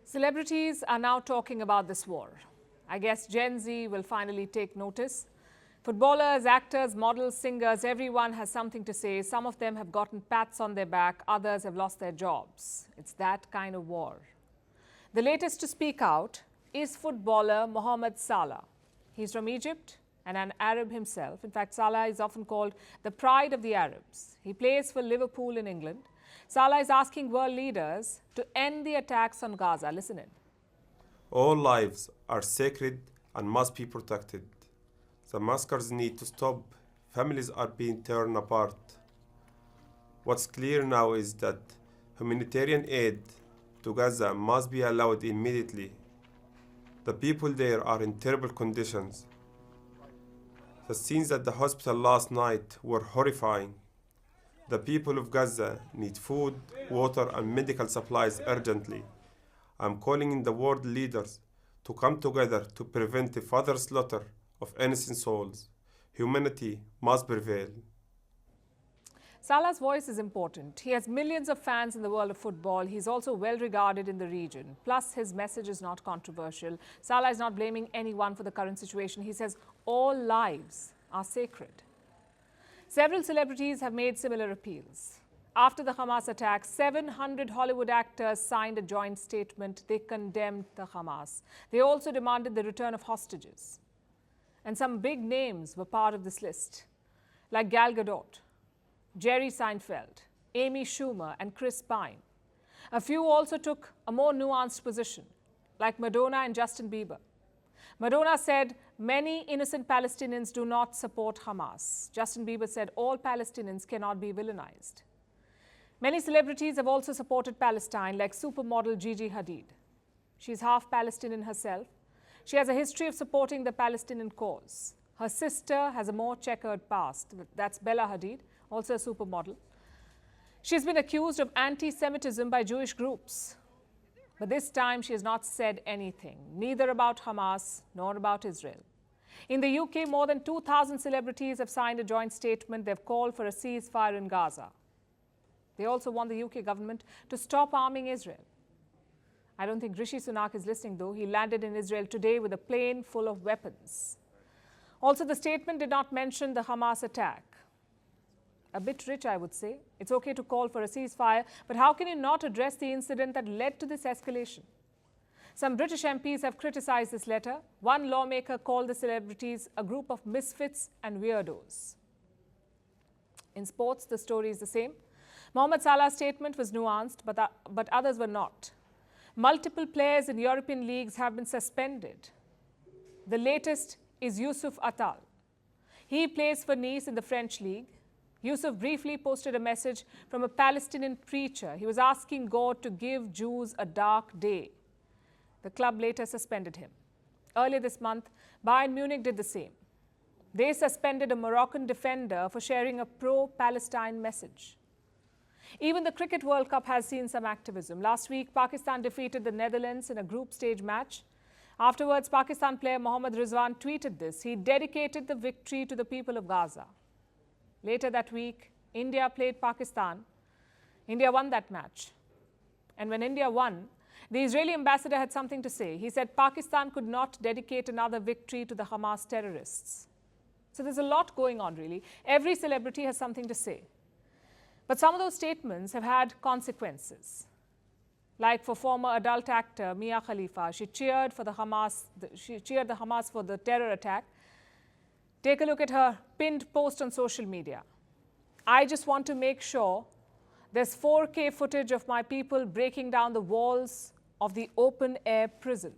Celebrities are now talking about this war. I guess Gen Z will finally take notice. Footballers, actors, models, singers, everyone has something to say. Some of them have gotten pats on their back, others have lost their jobs. It's that kind of war. The latest to speak out is footballer Mohamed Salah. He's from Egypt and an Arab himself. In fact, Salah is often called the pride of the Arabs. He plays for Liverpool in England. Salah is asking world leaders to end the attacks on Gaza. Listen in. All lives are sacred and must be protected. The massacres need to stop. Families are being torn apart. What's clear now is that humanitarian aid to Gaza must be allowed immediately. The people there are in terrible conditions. The scenes at the hospital last night were horrifying. The people of Gaza need food, water, and medical supplies urgently. I'm calling in the world leaders to come together to prevent the further slaughter of innocent souls. Humanity must prevail. Salah's voice is important. He has millions of fans in the world of football. He's also well regarded in the region. Plus, his message is not controversial. Salah is not blaming anyone for the current situation. He says all lives are sacred. Several celebrities have made similar appeals. After the Hamas attack, 700 Hollywood actors signed a joint statement. They condemned the Hamas. They also demanded the return of hostages. And some big names were part of this list, like Gal Gadot, Jerry Seinfeld, Amy Schumer, and Chris Pine. A few also took a more nuanced position, like Madonna and Justin Bieber. Madonna said many innocent Palestinians do not support Hamas. Justin Bieber said all Palestinians cannot be villainized. Many celebrities have also supported Palestine, like supermodel Gigi Hadid. She's half Palestinian herself. She has a history of supporting the Palestinian cause. Her sister has a more checkered past. That's Bella Hadid, also a supermodel. She's been accused of anti-Semitism by Jewish groups. But this time, she has not said anything, neither about Hamas nor about Israel. In the UK, more than 2,000 celebrities have signed a joint statement. They've called for a ceasefire in Gaza. They also want the UK government to stop arming Israel. I don't think Rishi Sunak is listening, though. He landed in Israel today with a plane full of weapons. Also, the statement did not mention the Hamas attack. A bit rich, I would say. It's okay to call for a ceasefire, but how can you not address the incident that led to this escalation? Some British MPs have criticized this letter. One lawmaker called the celebrities a group of misfits and weirdos. In sports, the story is the same. Mohamed Salah's statement was nuanced, but others were not. Multiple players in European leagues have been suspended. The latest is Youcef Atal. He plays for Nice in the French league. Youcef briefly posted a message from a Palestinian preacher. He was asking God to give Jews a dark day. The club later suspended him. Earlier this month, Bayern Munich did the same. They suspended a Moroccan defender for sharing a pro-Palestine message. Even the Cricket World Cup has seen some activism. Last week, Pakistan defeated the Netherlands in a group stage match. Afterwards, Pakistan player Mohammad Rizwan tweeted this. He dedicated the victory to the people of Gaza. Later that week, India played Pakistan. India won that match. And when India won, the Israeli ambassador had something to say. He said Pakistan could not dedicate another victory to the Hamas terrorists. So there's a lot going on, really. Every celebrity has something to say. But some of those statements have had consequences. Like for former adult actor Mia Khalifa, she cheered the Hamas for the terror attack. Take a look at her pinned post on social media. I just want to make sure there's 4K footage of my people breaking down the walls of the open-air prison.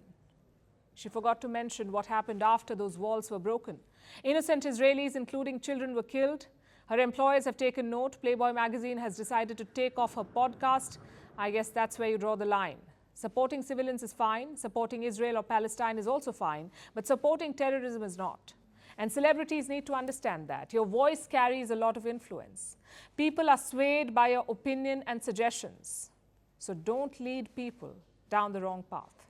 She forgot to mention what happened after those walls were broken. Innocent Israelis, including children, were killed. Her employers have taken note. Playboy magazine has decided to take off her podcast. I guess that's where you draw the line. Supporting civilians is fine. Supporting Israel or Palestine is also fine. But supporting terrorism is not. And celebrities need to understand that. Your voice carries a lot of influence. People are swayed by your opinion and suggestions. So don't lead people down the wrong path.